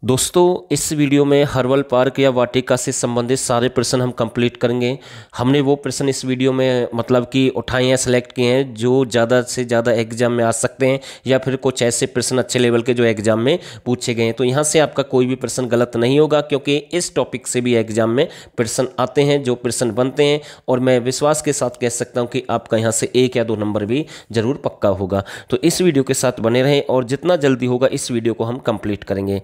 दोस्तों इस वीडियो में हर्बल पार्क या वाटिका से संबंधित सारे प्रश्न हम कंप्लीट करेंगे। हमने वो प्रश्न इस वीडियो में मतलब कि उठाए हैं, सेलेक्ट किए हैं जो ज़्यादा से ज़्यादा एग्जाम में आ सकते हैं या फिर कुछ ऐसे प्रश्न अच्छे लेवल के जो एग्जाम में पूछे गए हैं। तो यहाँ से आपका कोई भी प्रश्न गलत नहीं होगा क्योंकि इस टॉपिक से भी एग्जाम में प्रश्न आते हैं, जो प्रश्न बनते हैं, और मैं विश्वास के साथ कह सकता हूँ कि आपका यहाँ से 1 या 2 नंबर भी जरूर पक्का होगा। तो इस वीडियो के साथ बने रहें और जितना जल्दी होगा इस वीडियो को हम कंप्लीट करेंगे।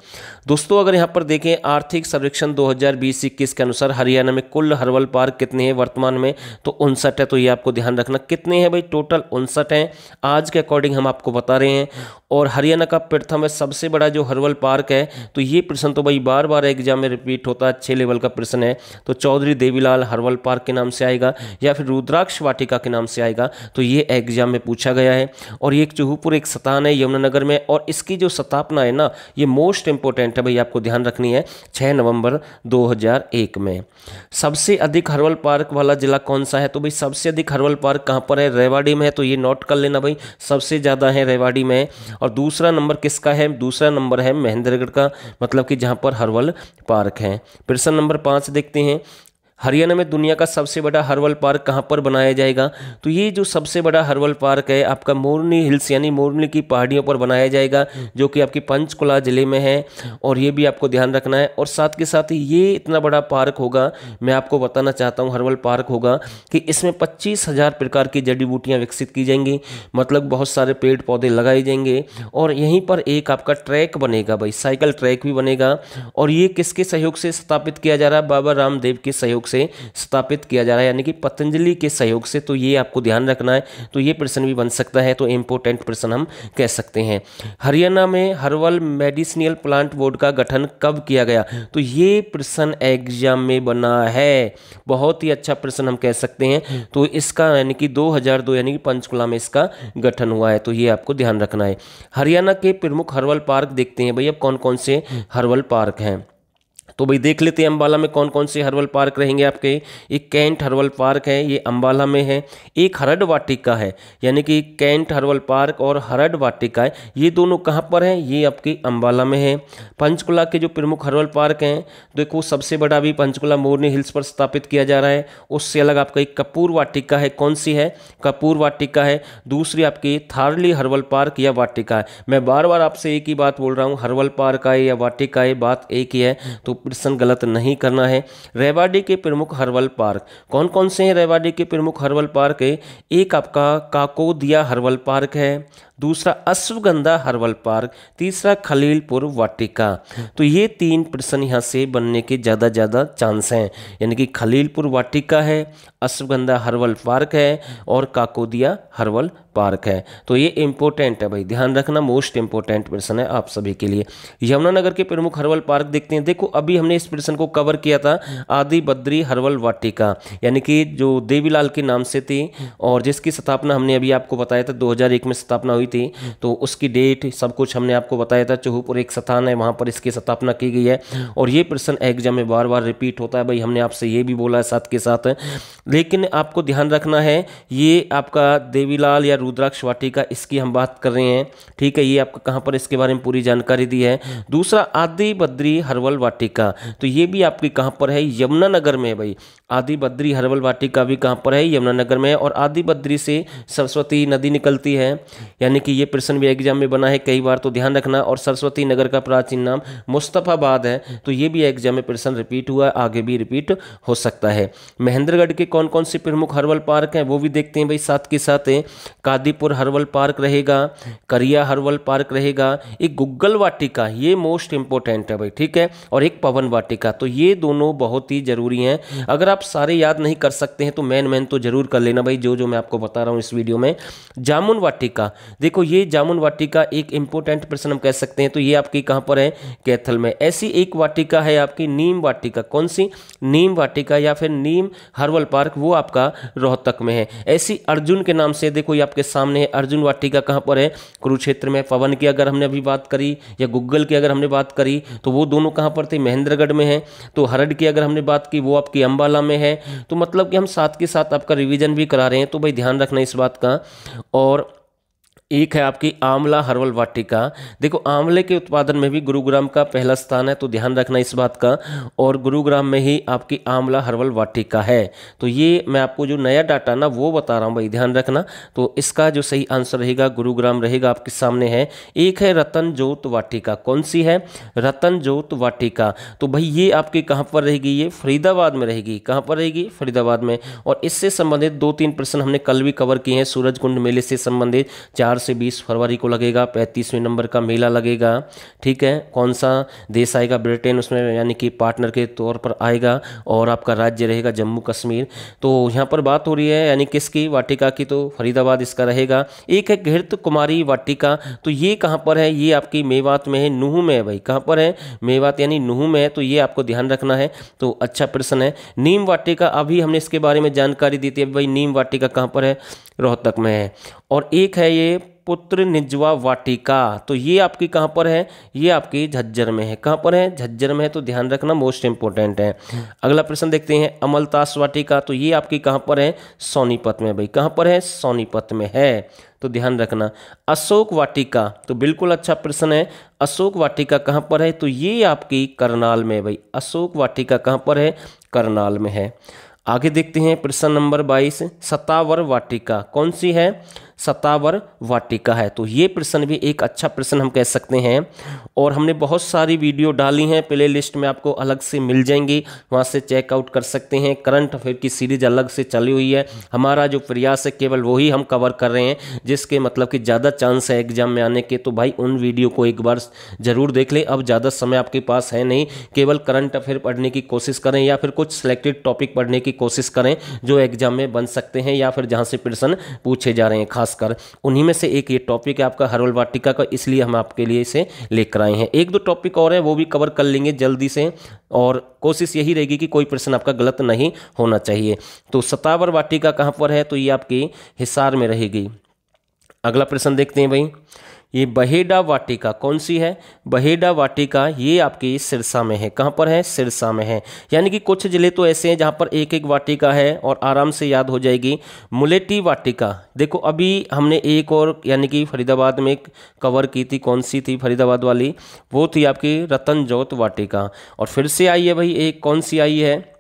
दोस्तों अगर यहाँ पर देखें आर्थिक सर्वेक्षण 2020-21 के अनुसार हरियाणा में कुल हर्बल पार्क कितने हैं वर्तमान में, तो 59 है। तो ये आपको ध्यान रखना कितने हैं भाई, टोटल 59 हैं आज के अकॉर्डिंग हम आपको बता रहे हैं। और हरियाणा का प्रथम है सबसे बड़ा जो हर्बल पार्क है, तो ये प्रश्न तो भाई बार बार एग्जाम में रिपीट होता है, अच्छे लेवल का प्रश्न है। तो चौधरी देवीलाल हर्बल पार्क के नाम से आएगा या फिर रुद्राक्ष वाटिका के नाम से आएगा, तो ये एग्जाम में पूछा गया है। और ये एक चूहपुर एक स्थान है यमुनानगर में, और इसकी जो स्थापना है ना ये मोस्ट इंपोर्टेंट है भाई, आपको ध्यान रखनी है, 6 नवंबर 2001 में। सबसे अधिक हर्बल पार्क वाला जिला कौन सा है, तो भाई सबसे अधिक हर्बल पार्क कहाँ पर है, रेवाड़ी में है। तो ये नोट कर लेना भाई, सबसे ज़्यादा है रेवाड़ी में। और दूसरा नंबर किसका है, दूसरा नंबर है महेंद्रगढ़ का, मतलब कि जहाँ पर हर्बल पार्क है। प्रश्न नंबर 5 देखते हैं, हरियाणा में दुनिया का सबसे बड़ा हर्बल पार्क कहाँ पर बनाया जाएगा, तो ये जो सबसे बड़ा हर्बल पार्क है आपका मोरनी हिल्स यानी मोरनी की पहाड़ियों पर बनाया जाएगा, जो कि आपकी पंचकुला जिले में है। और ये भी आपको ध्यान रखना है। और साथ के साथ ही ये इतना बड़ा पार्क होगा, मैं आपको बताना चाहता हूँ हर्बल पार्क होगा कि इसमें 25,000 प्रकार की जड़ी बूटियाँ विकसित की जाएंगी, मतलब बहुत सारे पेड़ पौधे लगाए जाएंगे। और यहीं पर एक आपका ट्रैक बनेगा भाई, साइकिल ट्रैक भी बनेगा। और ये किसके सहयोग से स्थापित किया जा रहा है, बाबा रामदेव के सहयोग से स्थापित किया जा रहा है, यानी कि पतंजलि के सहयोग से। तो ये आपको ध्यान रखना है। तो ये प्रश्न भी बन सकता है, तो इंपॉर्टेंट प्रश्न हम कह सकते हैं। हरियाणा में हर्बल मेडिसिनल प्लांट बोर्ड का गठन कब किया गया, तो ये प्रश्न एग्जाम में बना है, बहुत ही अच्छा प्रश्न हम कह सकते हैं। तो इसका यानी कि 2002 यानी कि पंचकुला में इसका गठन हुआ है, तो ये आपको ध्यान रखना है। हरियाणा के प्रमुख हर्बल पार्क देखते हैं भाई, अब कौन कौन से हर्बल पार्क हैं। तो भाई देख लेते हैं अम्बाला में कौन कौन से हर्बल पार्क रहेंगे आपके। एक कैंट हर्बल पार्क है, ये अम्बाला में है। एक हरड वाटिका है, यानी कि कैंट हर्बल पार्क और हरड वाटिका है, ये दोनों कहाँ पर हैं, ये आपके अम्बाला में है। पंचकुला के जो प्रमुख हर्बल पार्क हैं, देखो सबसे बड़ा भी पंचकुला मोरनी हिल्स पर स्थापित किया जा रहा है। उससे अलग आपका एक कपूर वाटिका है, कौन सी है, कपूर वाटिका है। दूसरी आपकी थारली हर्बल पार्क या वाटिका है। मैं बार बार आपसे एक ही बात बोल रहा हूँ, हर्बल पार्क है या वाटिका है, बात एक ही है, तो प्रश्न गलत नहीं करना है। रेवाड़ी के प्रमुख हर्बल पार्क कौन कौन से हैं, रेवाड़ी के प्रमुख हर्बल पार्क है, एक आपका काकोदिया हर्बल पार्क है, दूसरा अश्वगंधा हर्बल पार्क, तीसरा खलीलपुर वाटिका। तो ये 3 प्रश्न यहाँ से बनने के ज़्यादा चांस हैं, यानी कि खलीलपुर वाटिका है, अश्वगंधा हर्बल पार्क है और काकोदिया हर्बल पार्क है। तो ये इंपॉर्टेंट है भाई, ध्यान रखना, मोस्ट इंपॉर्टेंट प्रश्न है आप सभी के लिए। यमुनानगर के प्रमुख हर्बल पार्क देखते हैं। देखो अभी हमने इस प्रश्न को कवर किया था, आदि बद्री हर्बल वाटिका, यानी कि जो देवीलाल के नाम से थी और जिसकी स्थापना हमने अभी आपको बताया था 2001 में स्थापना हुई थी। तो उसकी डेट सब कुछ हमने आपको बताया था। चूहपुर एक स्थान है, वहाँ पर इसकी स्थापना की गई है। और ये प्रश्न एग्जाम में बार बार रिपीट होता है भाई, हमने आपसे ये भी बोला है साथ के साथ। लेकिन आपको ध्यान रखना है, ये आपका देवीलाल या रुद्राक्ष वाटिका, इसकी हम बात कर रहे हैं, ठीक है। ये आपको कहाँ पर इसके बारे में पूरी जानकारी दी है। दूसरा आदि बद्री हर्बल वाटिका, तो ये भी आपकी कहाँ पर है, यमुनानगर में है भाई। आदि बद्री हर्बल वाटिका भी कहाँ पर है, यमुनानगर में। और आदि बद्री से सरस्वती नदी निकलती है, यानी कि ये प्रश्न भी एग्जाम में बना है कई बार, तो ध्यान रखना। और सरस्वती नगर का प्राचीन नाम मुस्तफाबाद है, तो ये भी एग्जाम में प्रश्न रिपीट हुआ है, आगे भी रिपीट हो सकता है। महेंद्रगढ़ के कौन कौन से प्रमुख हर्बल पार्क हैं वो भी देखते हैं भाई, साथ के साथ कादीपुर हर्बल पार्क रहेगा, करिया हर्बल पार्क रहेगा, एक गुग्गल वाटिका, ये मोस्ट इंपोर्टेंट है भाई, ठीक है, और एक पवन वाटिका। तो ये दोनों बहुत ही जरूरी हैं। अगर आप सारे याद नहीं कर सकते हैं तो मैन तो जरूर कर लेना भाई, जो मैं आपको बता रहा हूँ इस वीडियो में। जामुन वाटिका, देखो ये जामुन वाटिका एक इंपोर्टेंट प्रश्न हम कह सकते हैं, तो ये आपकी कहाँ पर है, कैथल में। ऐसी एक वाटिका है आपकी नीम वाटिका, कौन सी, नीम वाटिका या फिर नीम हर्बल पार्क, वो आपका रोहतक में है। ऐसी अर्जुन के नाम से, देखो ये आपके सामने है, अर्जुन वाटिका कहाँ पर है, कुरुक्षेत्र में। पवन की अगर हमने अभी बात करी या गुग्गल की अगर हमने बात करी तो वो दोनों कहाँ पर थे, महेंद्रगढ़ में है। तो हरड की अगर हमने बात की वो आपकी अंबाला में है। तो मतलब कि हम साथ के साथ आपका रिवीजन भी करा रहे हैं, तो भाई ध्यान रखना इस बात का। और एक है आपकी आंवला हर्बल वाटिका। देखो आंवले के उत्पादन में भी गुरुग्राम का पहला स्थान है, तो ध्यान रखना इस बात का। और गुरुग्राम में ही आपकी आंवला हर्बल वाटिका है। तो ये मैं आपको जो नया डाटा ना वो बता रहा हूँ भाई, ध्यान रखना। तो इसका जो सही आंसर रहेगा गुरुग्राम रहेगा, आपके सामने है। एक है रतन ज्योत वाटिका। कौन सी है? रतन ज्योत वाटिका। तो भाई ये आपकी कहाँ पर रहेगी? ये फरीदाबाद में रहेगी। कहाँ पर रहेगी? फरीदाबाद में। और इससे संबंधित 2-3 प्रश्न हमने कल भी कवर किए हैं। सूरजकुंड मेले से संबंधित 4 से 20 फरवरी को लगेगा, 35वें नंबर का मेला लगेगा। ठीक है, कौन सा देश आएगा? ब्रिटेन उसमें यानी कि पार्टनर के तौर पर आएगा। और आपका राज्य रहेगा जम्मू कश्मीर। तो यहाँ पर बात हो रही है यानी किसकी वाटिका की? तो फरीदाबाद इसका रहेगा। एक है घृत कुमारी वाटिका। तो ये कहाँ पर है? ये आपकी मेवात में है, नूह में है भाई। कहाँ पर है? मेवात यानी नूह में है। तो ये आपको ध्यान रखना है। तो अच्छा प्रश्न है। नीम वाटिका, अभी हमने इसके बारे में जानकारी दी थी। अब भाई नीम वाटिका कहाँ पर है? रोहतक में है। और एक है ये पुत्र निजवा वाटिका। तो ये आपकी कहाँ पर है? ये आपकी झज्जर में है। कहाँ पर है? झज्जर में है। तो ध्यान रखना, मोस्ट इंपोर्टेंट है। अगला प्रश्न देखते हैं, अमलतास वाटिका। तो ये आपकी कहाँ पर है? सोनीपत में भाई। कहाँ पर है? सोनीपत में है। तो ध्यान रखना। अशोक वाटिका, तो बिल्कुल अच्छा प्रश्न है। अशोक वाटिका कहाँ पर है? तो ये आपकी करनाल में भाई। अशोक वाटिका कहाँ पर है? करनाल में है। आगे देखते हैं प्रश्न नंबर 22, सतावर वाटिका। कौन सी है? सतावर वाटिका है। तो ये प्रश्न भी एक अच्छा प्रश्न हम कह सकते हैं। और हमने बहुत सारी वीडियो डाली हैं, प्ले लिस्ट में आपको अलग से मिल जाएंगी, वहाँ से चेकआउट कर सकते हैं। करंट अफेयर की सीरीज अलग से चली हुई है। हमारा जो प्रयास है केवल वही हम कवर कर रहे हैं जिसके मतलब कि ज़्यादा चांस है एग्जाम में आने के। तो भाई उन वीडियो को एक बार ज़रूर देख लें। अब ज़्यादा समय आपके पास है नहीं, केवल करंट अफेयर पढ़ने की कोशिश करें या फिर कुछ सिलेक्टेड टॉपिक पढ़ने की कोशिश करें जो एग्जाम में बन सकते हैं या फिर जहाँ से प्रश्न पूछे जा रहे हैं। खासकर उन्हीं में से एक ये टॉपिक है आपका हर्बल वाटिका का, इसलिए हम आपके लिए इसे लेकर आए हैं। 1-2 टॉपिक और हैं वो भी कवर कर लेंगे जल्दी से, और कोशिश यही रहेगी कि कोई प्रश्न आपका गलत नहीं होना चाहिए। तो सतावर वाटिका कहाँ पर है? तो ये आपकी हिसार में रहेगी। अगला प्रश्न देखते हैं भाई, ये बहेड़ा वाटिका कौन सी है? बहेड़ा वाटिका ये आपकी सिरसा में है। कहाँ पर है? सिरसा में है। यानी कि कुछ जिले तो ऐसे हैं जहाँ पर एक एक वाटिका है और आराम से याद हो जाएगी। मुलेटी वाटिका, देखो अभी हमने एक और यानी कि फरीदाबाद में कवर की थी। कौन सी थी फरीदाबाद वाली? वो थी आपकी रतन ज्योत वाटिका। और फिर से आई है भाई एक, कौन सी आई है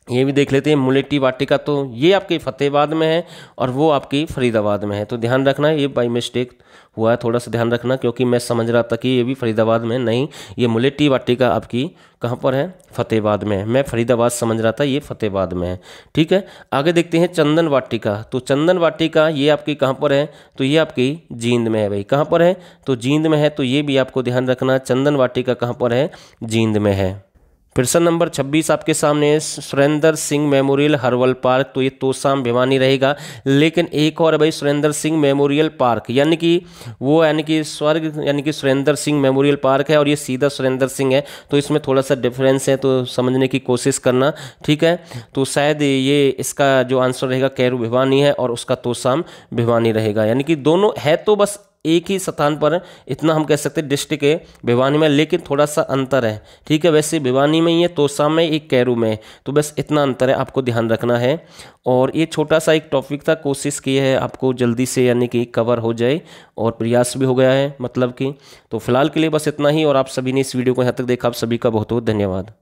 ये भी देख लेते हैं। मुलेटी वाटिका तो ये आपके फतेहाबाद में है और वो आपकी फरीदाबाद में है। तो ध्यान रखना, ये बाई मिस्टेक हुआ है, थोड़ा सा ध्यान रखना, क्योंकि मैं समझ रहा था कि ये भी फरीदाबाद में, नहीं, ये मुलेटी वाटिका आपकी कहाँ पर है? फतेहाबाद में है। मैं फरीदाबाद समझ रहा था, ये फतेहाबाद में है। ठीक है, आगे देखते हैं चंदन वाटिका। तो चंदन वाटिका ये आपकी कहाँ पर है? तो ये आपकी जींद में है भाई। कहाँ पर है? तो जींद में है। तो ये भी आपको ध्यान रखना, चंदन वाटिका कहाँ पर है? जींद में है। प्रश्न नंबर 26 आपके सामने है, Surendra Singh memorial herbal park. तो ये तोशाम भिवानी रहेगा। लेकिन एक और है भाई सुरेंद्र सिंह मेमोरियल पार्क, यानी कि वो यानी कि स्वर्ग यानी कि सुरेंद्र सिंह मेमोरियल पार्क है और ये सीधा सुरेंद्र सिंह है। तो इसमें थोड़ा सा डिफरेंस है, तो समझने की कोशिश करना। ठीक है, तो शायद ये इसका जो आंसर रहेगा कैरू भिवानी है और उसका तोशाम भिवानी रहेगा। यानी कि दोनों है तो बस एक ही स्थान पर, इतना हम कह सकते हैं डिस्ट्रिक्ट है भिवानी में, लेकिन थोड़ा सा अंतर है। ठीक है, वैसे भिवानी में ही है, तोशाम में, एक कैरू में, तो बस इतना अंतर है, आपको ध्यान रखना है। और ये छोटा सा एक टॉपिक था, कोशिश की है आपको जल्दी से यानी कि कवर हो जाए और प्रयास भी हो गया है मतलब कि। तो फिलहाल के लिए बस इतना ही, और आप सभी ने इस वीडियो को यहाँ तक देखा, आप सभी का बहुत बहुत धन्यवाद।